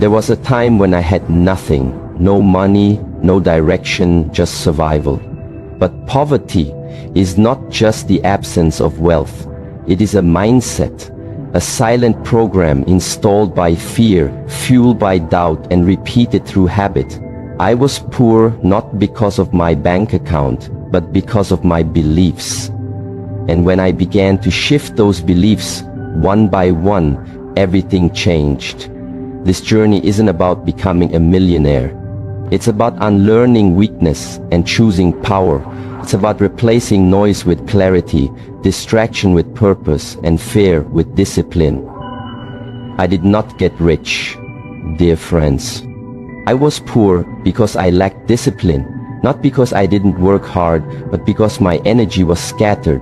There was a time when I had nothing, no money, no direction, just survival. But poverty is not just the absence of wealth. It is a mindset, a silent program installed by fear, fueled by doubt, and repeated through habit. I was poor not because of my bank account, but because of my beliefs. And when I began to shift those beliefs, one by one, everything changed. This journey isn't about becoming a millionaire. It's about unlearning weakness and choosing power. It's about replacing noise with clarity, distraction with purpose, and fear with discipline. I did not get rich, dear friends. I was poor because I lacked discipline, not because I didn't work hard, but because my energy was scattered.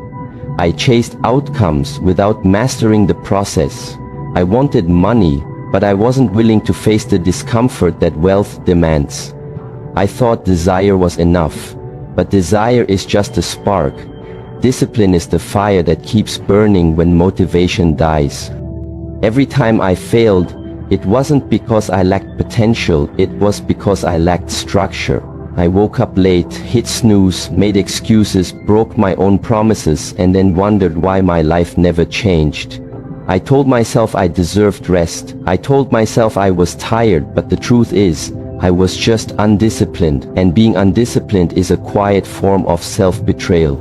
I chased outcomes without mastering the process. I wanted money, but I wasn't willing to face the discomfort that wealth demands. I thought desire was enough, but desire is just a spark. Discipline is the fire that keeps burning when motivation dies. Every time I failed, it wasn't because I lacked potential, it was because I lacked structure. I woke up late, hit snooze, made excuses, broke my own promises, and then wondered why my life never changed. I told myself I deserved rest. I told myself I was tired, but the truth is, I was just undisciplined, and being undisciplined is a quiet form of self-betrayal.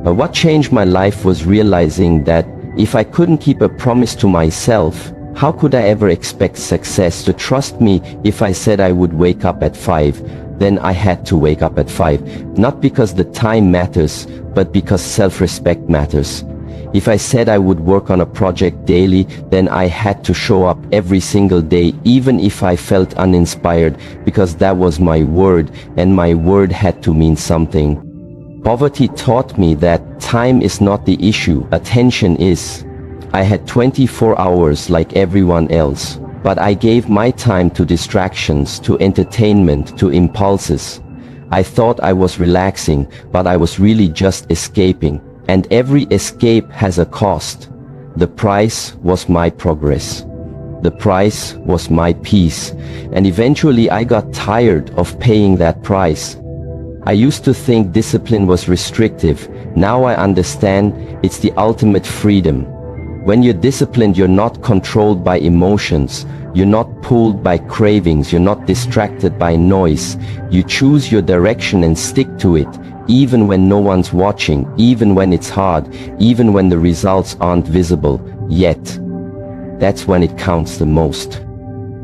But what changed my life was realizing that if I couldn't keep a promise to myself, how could I ever expect success to trust me? If I said I would wake up at 5, then I had to wake up at 5. Not because the time matters, but because self-respect matters. If I said I would work on a project daily, then I had to show up every single day, even if I felt uninspired, because that was my word, and my word had to mean something. Poverty taught me that time is not the issue, attention is. I had 24 hours like everyone else, but I gave my time to distractions, to entertainment, to impulses. I thought I was relaxing, but I was really just escaping. And every escape has a cost. The price was my progress. The price was my peace. And eventually I got tired of paying that price. I used to think discipline was restrictive. Now I understand it's the ultimate freedom. When you're disciplined, you're not controlled by emotions. You're not pulled by cravings. You're not distracted by noise. You choose your direction and stick to it, even when no one's watching, even when it's hard, even when the results aren't visible yet. That's when it counts the most.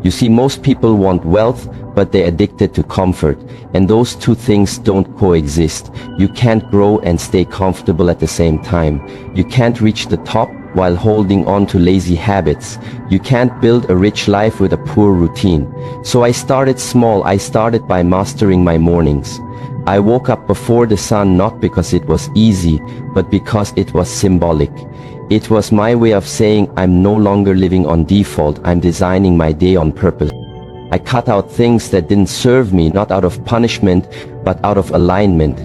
You see, most people want wealth, but they're addicted to comfort, and those two things don't coexist. You can't grow and stay comfortable at the same time. You can't reach the top while holding on to lazy habits. You can't build a rich life with a poor routine. So I started small. I started by mastering my mornings. I woke up before the sun, not because it was easy, but because it was symbolic. It was my way of saying I'm no longer living on default, I'm designing my day on purpose. I cut out things that didn't serve me, not out of punishment, but out of alignment.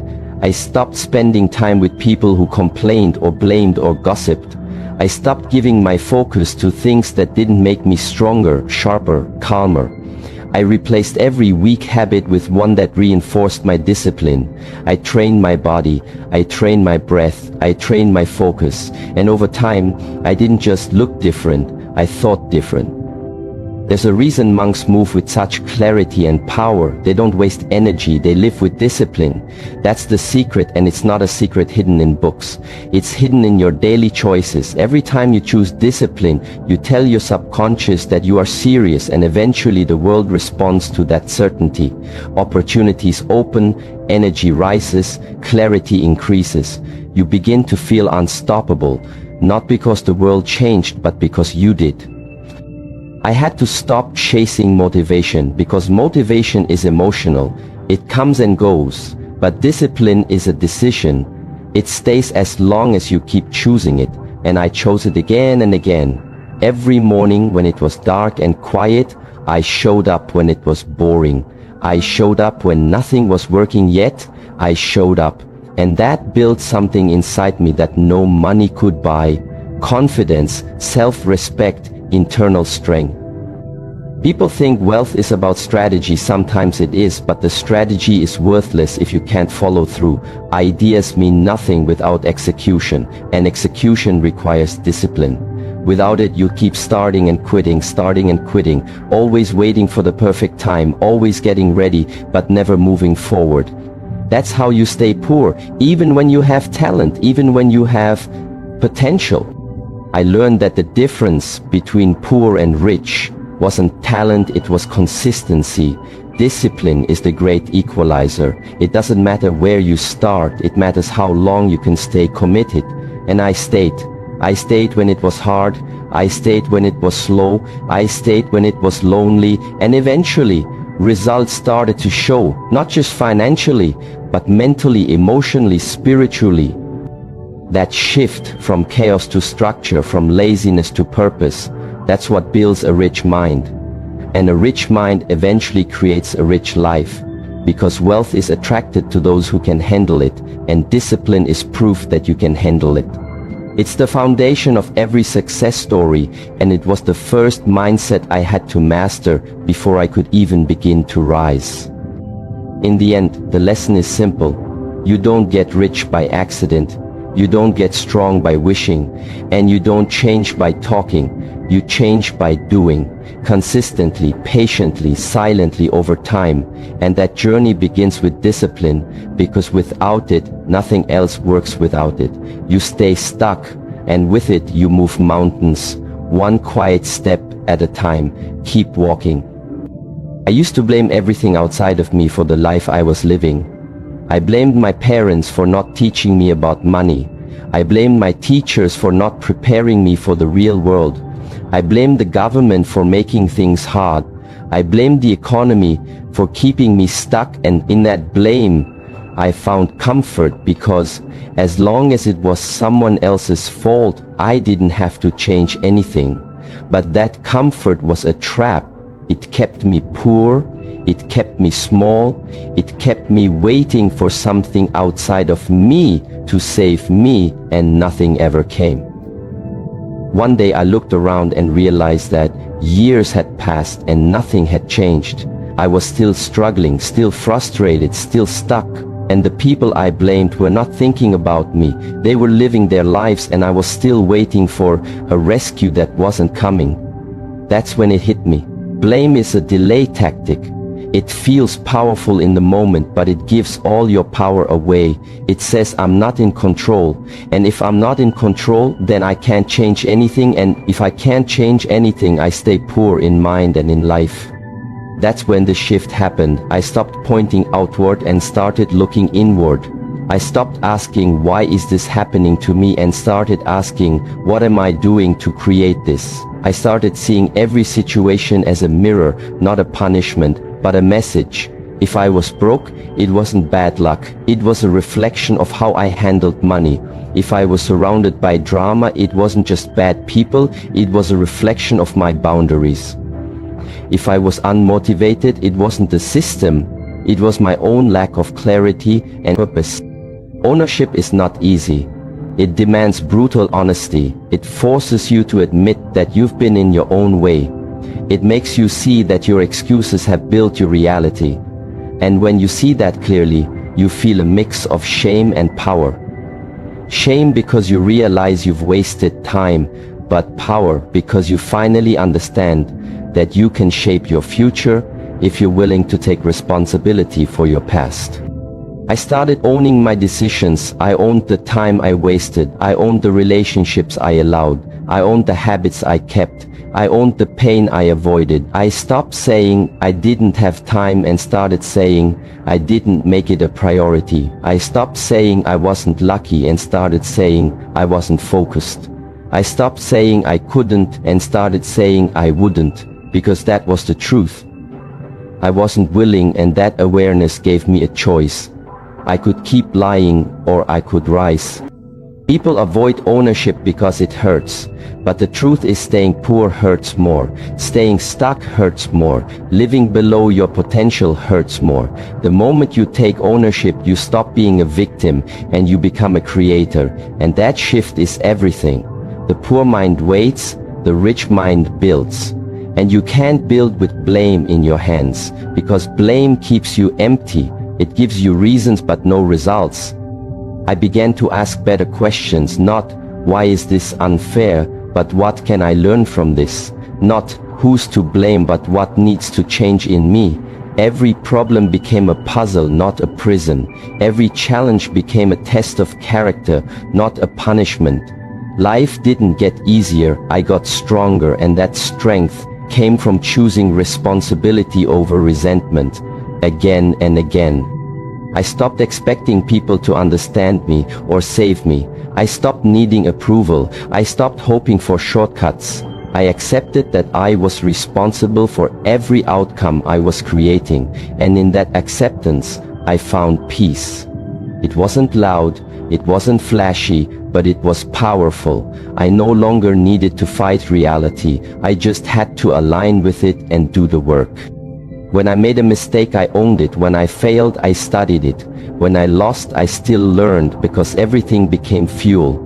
I stopped spending time with people who complained or blamed or gossiped. I stopped giving my focus to things that didn't make me stronger, sharper, calmer. I replaced every weak habit with one that reinforced my discipline. I trained my body, I trained my breath, I trained my focus, and over time, I didn't just look different, I thought different. There's a reason monks move with such clarity and power. They don't waste energy, they live with discipline. That's the secret, and it's not a secret hidden in books. It's hidden in your daily choices. Every time you choose discipline, you tell your subconscious that you are serious, and eventually the world responds to that certainty. Opportunities open, energy rises, clarity increases. You begin to feel unstoppable, not because the world changed, but because you did. I had to stop chasing motivation, because motivation is emotional. It comes and goes, but discipline is a decision. It stays as long as you keep choosing it, and I chose it again and again. Every morning when it was dark and quiet, I showed up. When it was boring, I showed up. When nothing was working yet, I showed up. And that built something inside me that no money could buy. Confidence, self-respect, internal strength. People think wealth is about strategy. Sometimes it is, but the strategy is worthless if you can't follow through. Ideas mean nothing without execution, and execution requires discipline. Without it, you keep starting and quitting, always waiting for the perfect time, always getting ready, but never moving forward. That's how you stay poor, even when you have talent, even when you have potential. I learned that the difference between poor and rich wasn't talent, it was consistency. Discipline is the great equalizer. It doesn't matter where you start, it matters how long you can stay committed. And I stayed. I stayed when it was hard, I stayed when it was slow, I stayed when it was lonely, and eventually, results started to show, not just financially, but mentally, emotionally, spiritually. That shift from chaos to structure, from laziness to purpose, that's what builds a rich mind. And a rich mind eventually creates a rich life, because wealth is attracted to those who can handle it, and discipline is proof that you can handle it. It's the foundation of every success story, and it was the first mindset I had to master before I could even begin to rise. In the end, the lesson is simple. You don't get rich by accident. You don't get strong by wishing, and you don't change by talking. You change by doing, consistently, patiently, silently over time. And that journey begins with discipline, because without it, nothing else works without it. You stay stuck, and with it you move mountains, one quiet step at a time. Keep walking. I used to blame everything outside of me for the life I was living. I blamed my parents for not teaching me about money. I blamed my teachers for not preparing me for the real world. I blamed the government for making things hard. I blamed the economy for keeping me stuck, and in that blame, I found comfort, because as long as it was someone else's fault, I didn't have to change anything. But that comfort was a trap. It kept me poor. It kept me small. It kept me waiting for something outside of me to save me, and nothing ever came. One day I looked around and realized that years had passed and nothing had changed. I was still struggling, still frustrated, still stuck. And the people I blamed were not thinking about me. They were living their lives, and I was still waiting for a rescue that wasn't coming. That's when it hit me. Blame is a delay tactic. It feels powerful in the moment, but it gives all your power away. It says, I'm not in control. And if I'm not in control, then I can't change anything. And if I can't change anything, I stay poor in mind and in life. That's when the shift happened. I stopped pointing outward and started looking inward. I stopped asking, why is this happening to me, and started asking, what am I doing to create this? I started seeing every situation as a mirror, not a punishment, but a message. If I was broke, it wasn't bad luck. It was a reflection of how I handled money. If I was surrounded by drama, it wasn't just bad people, it was a reflection of my boundaries. If I was unmotivated, it wasn't the system, it was my own lack of clarity and purpose. Ownership is not easy. It demands brutal honesty. It forces you to admit that you've been in your own way. It makes you see that your excuses have built your reality. And when you see that clearly, you feel a mix of shame and power. Shame because you realize you've wasted time, but power because you finally understand that you can shape your future if you're willing to take responsibility for your past. I started owning my decisions. I owned the time I wasted. I owned the relationships I allowed. I owned the habits I kept. I owned the pain I avoided. I stopped saying I didn't have time and started saying I didn't make it a priority. I stopped saying I wasn't lucky and started saying I wasn't focused. I stopped saying I couldn't and started saying I wouldn't, because that was the truth. I wasn't willing, and that awareness gave me a choice. I could keep lying or I could rise. People avoid ownership because it hurts, but the truth is staying poor hurts more. Staying stuck hurts more. Living below your potential hurts more. The moment you take ownership, you stop being a victim and you become a creator, and that shift is everything. The poor mind waits, the rich mind builds. And you can't build with blame in your hands, because blame keeps you empty. It gives you reasons but no results. I began to ask better questions, not why is this unfair, but what can I learn from this? Not who's to blame, but what needs to change in me. Every problem became a puzzle, not a prison. Every challenge became a test of character, not a punishment. Life didn't get easier, I got stronger, and that strength came from choosing responsibility over resentment, again and again. I stopped expecting people to understand me or save me. I stopped needing approval. I stopped hoping for shortcuts. I accepted that I was responsible for every outcome I was creating, and in that acceptance, I found peace. It wasn't loud, it wasn't flashy, but it was powerful. I no longer needed to fight reality. I just had to align with it and do the work. When I made a mistake, I owned it. When I failed, I studied it. When I lost, I still learned, because everything became fuel.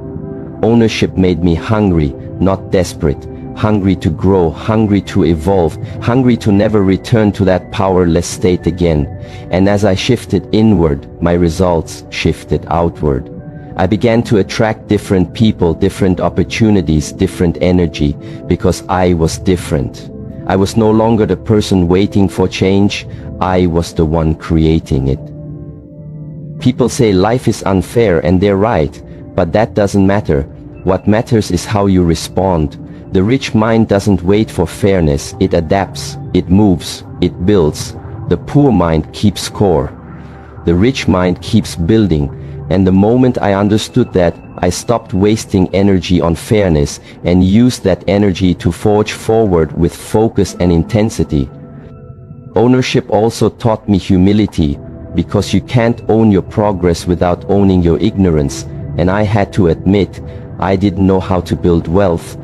Ownership made me hungry, not desperate. Hungry to grow, hungry to evolve, hungry to never return to that powerless state again. And as I shifted inward, my results shifted outward. I began to attract different people, different opportunities, different energy, because I was different. I was no longer the person waiting for change, I was the one creating it. People say life is unfair, and they're right, but that doesn't matter. What matters is how you respond. The rich mind doesn't wait for fairness, it adapts, it moves, it builds. The poor mind keeps score. The rich mind keeps building. And the moment I understood that, I stopped wasting energy on fairness and used that energy to forge forward with focus and intensity. Ownership also taught me humility, because you can't own your progress without owning your ignorance. And I had to admit, I didn't know how to build wealth.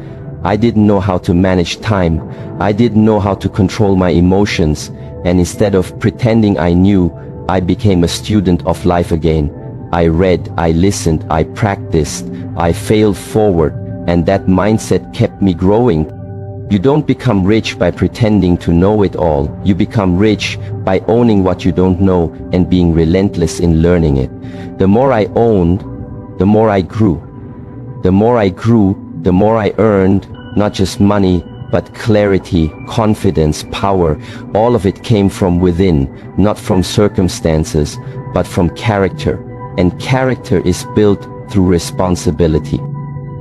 I didn't know how to manage time. I didn't know how to control my emotions. And instead of pretending I knew, I became a student of life again. I read, I listened, I practiced, I failed forward, and that mindset kept me growing. You don't become rich by pretending to know it all. You become rich by owning what you don't know and being relentless in learning it. The more I owned, the more I grew. The more I grew, the more I earned, not just money, but clarity, confidence, power. All of it came from within, not from circumstances, but from character. And character is built through responsibility.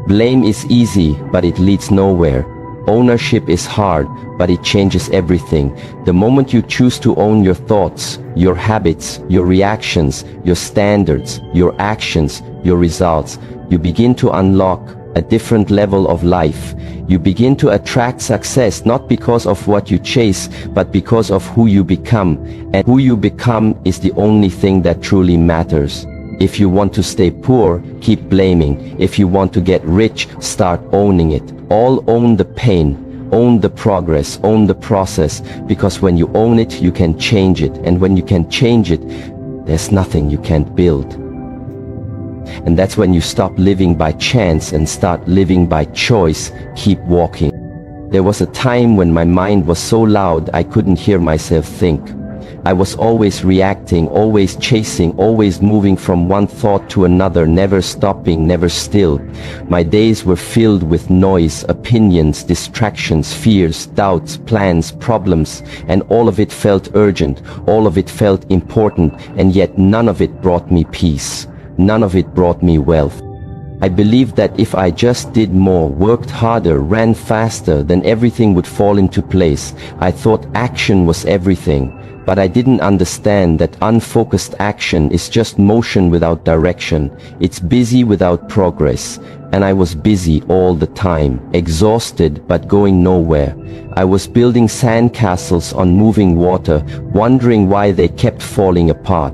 Blame is easy, but it leads nowhere. Ownership is hard, but it changes everything. The moment you choose to own your thoughts, your habits, your reactions, your standards, your actions, your results, you begin to unlock a different level of life. You begin to attract success, not because of what you chase, but because of who you become. And who you become is the only thing that truly matters. If you want to stay poor, keep blaming. If you want to get rich, start owning it. All own the pain, own the progress, own the process, because when you own it, you can change it. And when you can change it, there's nothing you can't build. And that's when you stop living by chance and start living by choice. Keep walking. There was a time when my mind was so loud I couldn't hear myself think. I was always reacting, always chasing, always moving from one thought to another, never stopping, never still. My days were filled with noise, opinions, distractions, fears, doubts, plans, problems, and all of it felt urgent, all of it felt important, and yet none of it brought me peace. None of it brought me wealth. I believed that if I just did more, worked harder, ran faster, then everything would fall into place. I thought action was everything. But I didn't understand that unfocused action is just motion without direction. It's busy without progress. And I was busy all the time, exhausted but going nowhere. I was building sandcastles on moving water, wondering why they kept falling apart.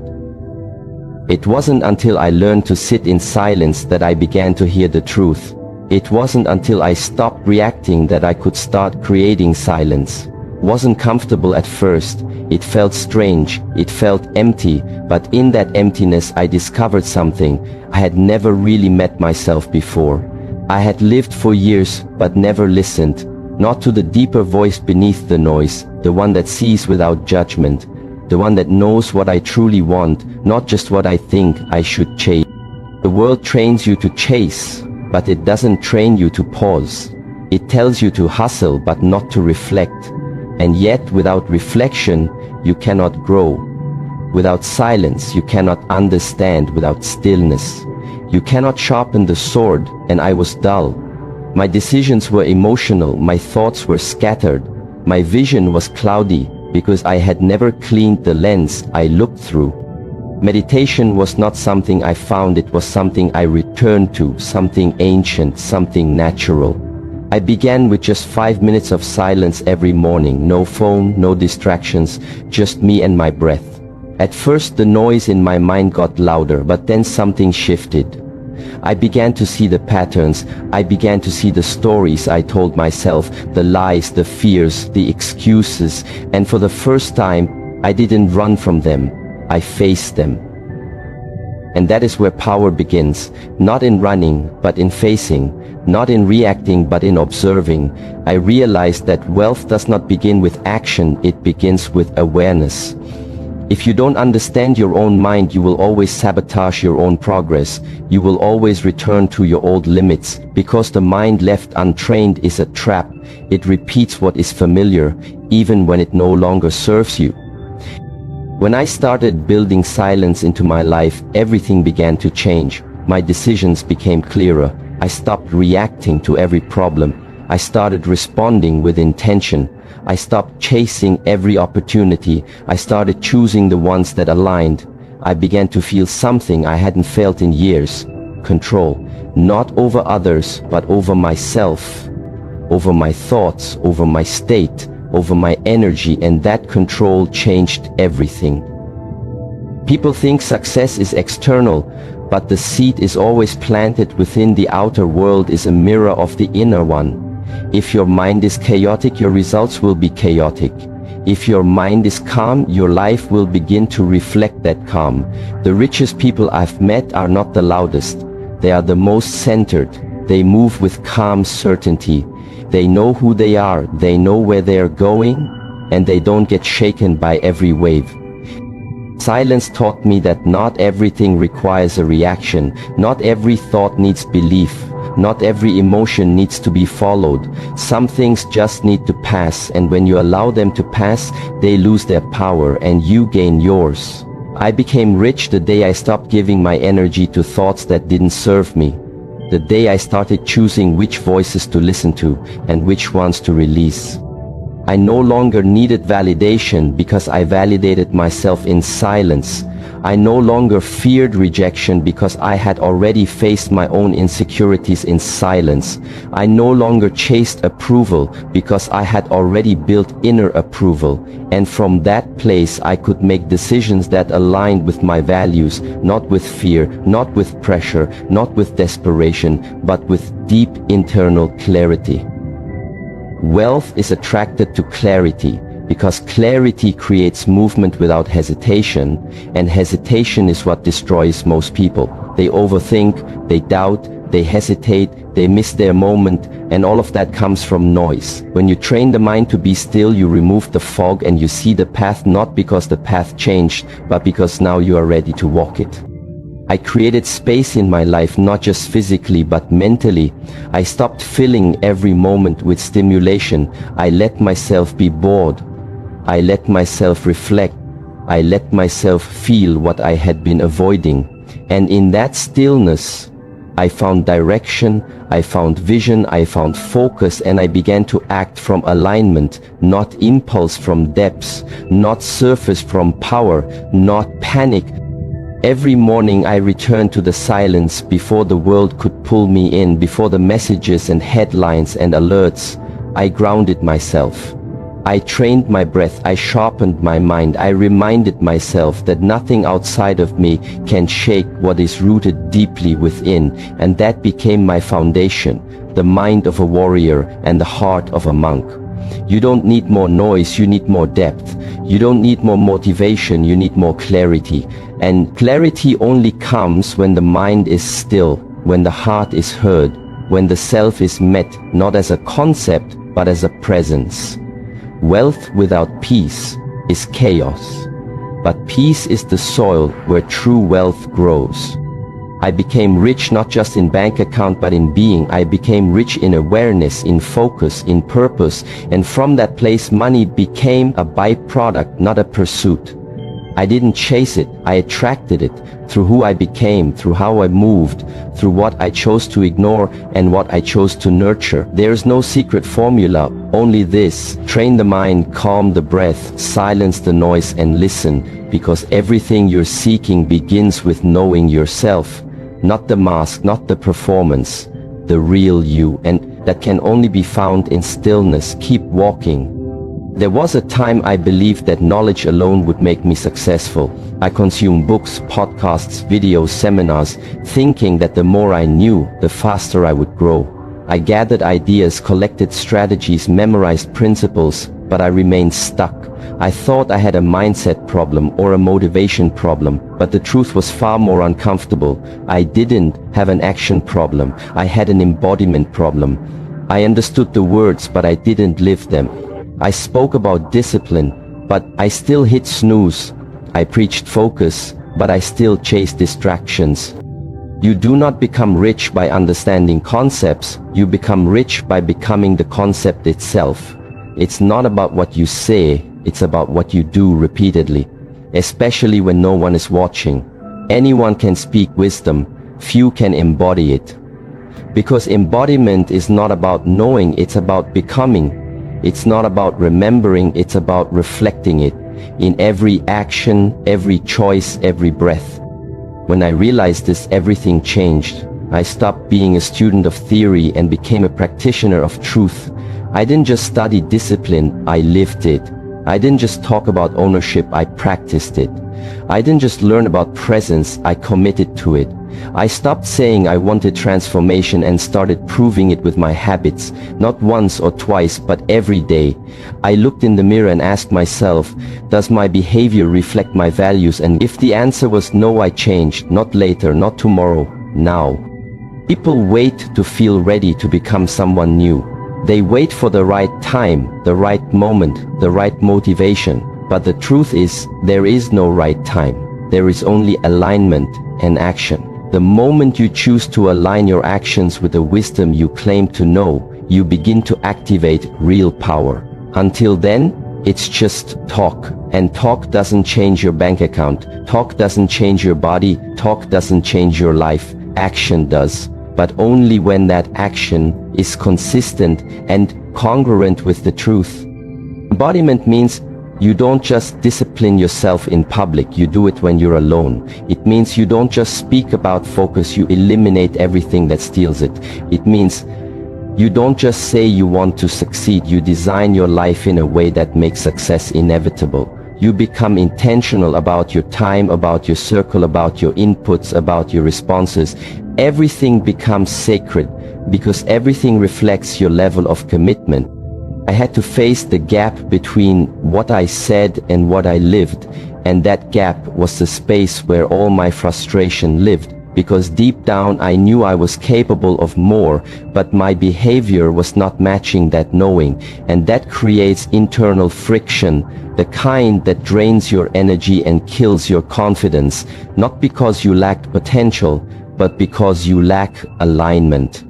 It wasn't until I learned to sit in silence that I began to hear the truth. It wasn't until I stopped reacting that I could start creating silence. Wasn't comfortable at first. It felt strange, it felt empty, but in that emptiness I discovered something. I had never really met myself before. I had lived for years but never listened, not to the deeper voice beneath the noise, the one that sees without judgment, the one that knows what I truly want, not just what I think I should chase. The world trains you to chase, but it doesn't train you to pause. It tells you to hustle, but not to reflect. And yet, without reflection, you cannot grow. Without silence, you cannot understand. Without stillness, you cannot sharpen the sword, and I was dull. My decisions were emotional, my thoughts were scattered, my vision was cloudy, because I had never cleaned the lens I looked through. Meditation was not something I found, it was something I returned to, something ancient, something natural. I began with just 5 minutes of silence every morning, no phone, no distractions, just me and my breath. At first the noise in my mind got louder, but then something shifted. I began to see the patterns, I began to see the stories I told myself, the lies, the fears, the excuses, and for the first time, I didn't run from them, I faced them. And that is where power begins, not in running, but in facing, not in reacting, but in observing. I realized that wealth does not begin with action, it begins with awareness. If you don't understand your own mind, you will always sabotage your own progress. You will always return to your old limits, because the mind left untrained is a trap. It repeats what is familiar, even when it no longer serves you. When I started building silence into my life, everything began to change. My decisions became clearer. I stopped reacting to every problem. I started responding with intention. I stopped chasing every opportunity. I started choosing the ones that aligned. I began to feel something I hadn't felt in years. Control. Not over others, but over myself. Over my thoughts, over my state, over my energy, and that control changed everything. People think success is external, but the seed is always planted within. The outer world is a mirror of the inner one. If your mind is chaotic, your results will be chaotic. If your mind is calm, your life will begin to reflect that calm. The richest people I've met are not the loudest. They are the most centered. They move with calm certainty. They know who they are, they know where they are going, and they don't get shaken by every wave. Silence taught me that not everything requires a reaction. Not every thought needs belief. Not every emotion needs to be followed. Some things just need to pass, and when you allow them to pass, they lose their power and you gain yours. I became rich the day I stopped giving my energy to thoughts that didn't serve me. The day I started choosing which voices to listen to and which ones to release. I no longer needed validation because I validated myself in silence. I no longer feared rejection because I had already faced my own insecurities in silence. I no longer chased approval because I had already built inner approval. And from that place I could make decisions that aligned with my values, not with fear, not with pressure, not with desperation, but with deep internal clarity. Wealth is attracted to clarity, because clarity creates movement without hesitation, and hesitation is what destroys most people. They overthink, they doubt, they hesitate, they miss their moment, and all of that comes from noise. When you train the mind to be still, you remove the fog and you see the path, not because the path changed, but because now you are ready to walk it. I created space in my life, not just physically but mentally. I stopped filling every moment with stimulation. I let myself be bored. I let myself reflect. I let myself feel what I had been avoiding. And in that stillness, I found direction, I found vision, I found focus, and I began to act from alignment, not impulse from depths, not surface from power, not panic. Every morning I returned to the silence before the world could pull me in, before the messages and headlines and alerts. I grounded myself. I trained my breath, I sharpened my mind, I reminded myself that nothing outside of me can shake what is rooted deeply within, and that became my foundation, the mind of a warrior and the heart of a monk. You don't need more noise, you need more depth. You don't need more motivation, you need more clarity. And clarity only comes when the mind is still, when the heart is heard, when the self is met, not as a concept, but as a presence. Wealth without peace is chaos, but peace is the soil where true wealth grows. I became rich not just in bank account but in being. I became rich in awareness, in focus, in purpose, and from that place money became a byproduct, not a pursuit. I didn't chase it, I attracted it through who I became, through how I moved, through what I chose to ignore and what I chose to nurture. There's no secret formula, only this: train the mind, calm the breath, silence the noise and listen, because everything you're seeking begins with knowing yourself. Not the mask, not the performance, the real you, and that can only be found in stillness. Keep walking. There was a time I believed that knowledge alone would make me successful. I consumed books, podcasts, videos, seminars, thinking that the more I knew, the faster I would grow. I gathered ideas, collected strategies, memorized principles, but I remained stuck. I thought I had a mindset problem or a motivation problem, but the truth was far more uncomfortable. I didn't have an action problem, I had an embodiment problem. I understood the words, but I didn't live them. I spoke about discipline, but I still hit snooze. I preached focus, but I still chased distractions. You do not become rich by understanding concepts, you become rich by becoming the concept itself. It's not about what you say, it's about what you do repeatedly, especially when no one is watching. Anyone can speak wisdom, few can embody it. Because embodiment is not about knowing, it's about becoming. It's not about remembering, it's about reflecting it in every action, every choice, every breath. When I realized this, everything changed. I stopped being a student of theory and became a practitioner of truth. I didn't just study discipline, I lived it. I didn't just talk about ownership, I practiced it. I didn't just learn about presence, I committed to it. I stopped saying I wanted transformation and started proving it with my habits, not once or twice, but every day. I looked in the mirror and asked myself, does my behavior reflect my values? And if the answer was no, I changed, not later, not tomorrow, now. People wait to feel ready to become someone new. They wait for the right time, the right moment, the right motivation. But the truth is, there is no right time. There is only alignment and action. The moment you choose to align your actions with the wisdom you claim to know, you begin to activate real power. Until then, it's just talk. And talk doesn't change your bank account. Talk doesn't change your body. Talk doesn't change your life. Action does. But only when that action is consistent and congruent with the truth. Embodiment means you don't just discipline yourself in public, you do it when you're alone. It means you don't just speak about focus, you eliminate everything that steals it. It means you don't just say you want to succeed, you design your life in a way that makes success inevitable. You become intentional about your time, about your circle, about your inputs, about your responses. Everything becomes sacred because everything reflects your level of commitment. I had to face the gap between what I said and what I lived, and that gap was the space where all my frustration lived, because deep down I knew I was capable of more, but my behavior was not matching that knowing, and that creates internal friction, the kind that drains your energy and kills your confidence, not because you lacked potential, but because you lack alignment.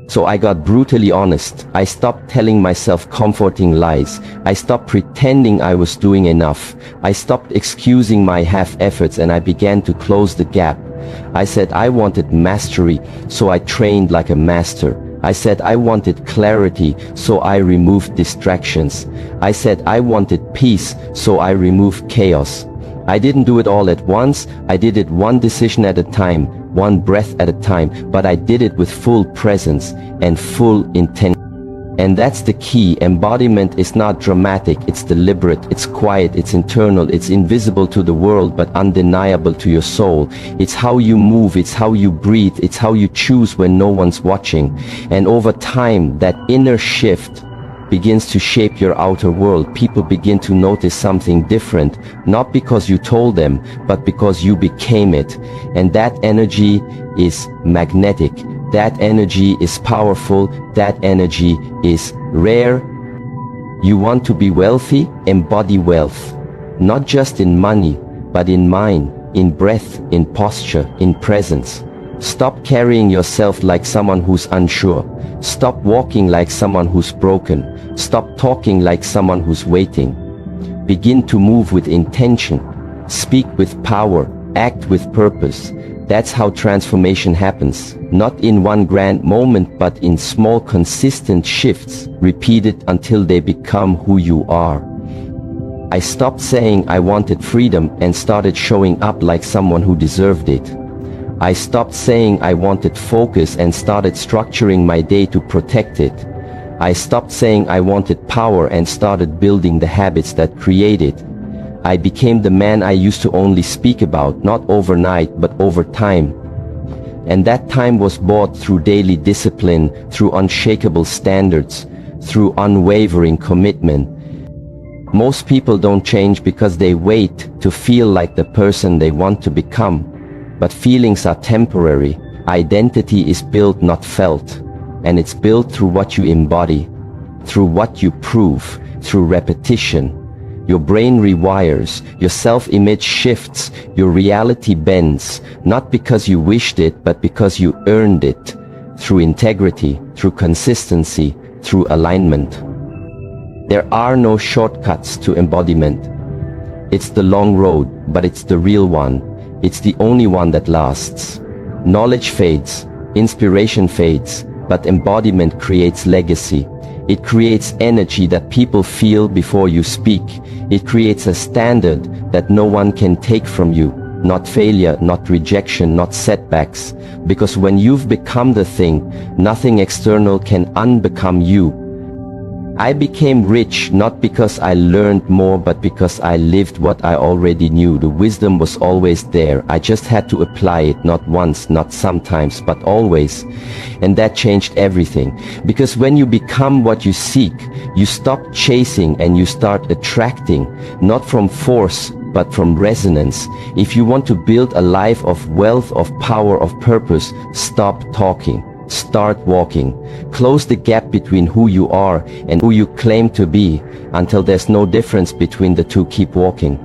So I got brutally honest. I stopped telling myself comforting lies. I stopped pretending I was doing enough. I stopped excusing my half-efforts and I began to close the gap. I said I wanted mastery, so I trained like a master. I said I wanted clarity, so I removed distractions. I said I wanted peace, so I removed chaos. I didn't do it all at once. I did it one decision at a time, one breath at a time, but I did it with full presence and full intention. And that's the key. Embodiment is not dramatic, it's deliberate, it's quiet, it's internal, it's invisible to the world but undeniable to your soul. It's how you move, it's how you breathe, it's how you choose when no one's watching. And over time, that inner shift begins to shape your outer world. People begin to notice something different, not because you told them, but because you became it. And that energy is magnetic. That energy is powerful. That energy is rare. You want to be wealthy? Embody wealth. Not just in money, but in mind, in breath, in posture, in presence. Stop carrying yourself like someone who's unsure. Stop walking like someone who's broken. Stop talking like someone who's waiting. Begin to move with intention. Speak with power. Act with purpose. That's how transformation happens. Not in one grand moment, but in small, consistent shifts, repeated until they become who you are. I stopped saying I wanted freedom and started showing up like someone who deserved it. I stopped saying I wanted focus and started structuring my day to protect it. I stopped saying I wanted power and started building the habits that create it. I became the man I used to only speak about, not overnight, but over time. And that time was bought through daily discipline, through unshakable standards, through unwavering commitment. Most people don't change because they wait to feel like the person they want to become. But feelings are temporary. Identity is built, not felt. And it's built through what you embody, through what you prove, through repetition. Your brain rewires, your self-image shifts, your reality bends, not because you wished it, but because you earned it, through integrity, through consistency, through alignment. There are no shortcuts to embodiment. It's the long road, but it's the real one. It's the only one that lasts. Knowledge fades, inspiration fades, but embodiment creates legacy. It creates energy that people feel before you speak. It creates a standard that no one can take from you. Not failure, not rejection, not setbacks. Because when you've become the thing, nothing external can unbecome you. I became rich not because I learned more, but because I lived what I already knew. The wisdom was always there. I just had to apply it, not once, not sometimes, but always. And that changed everything. Because when you become what you seek, you stop chasing and you start attracting, not from force, but from resonance. If you want to build a life of wealth, of power, of purpose, stop talking. Start walking. Close the gap between who you are and who you claim to be. Until there's no difference between the two, keep walking.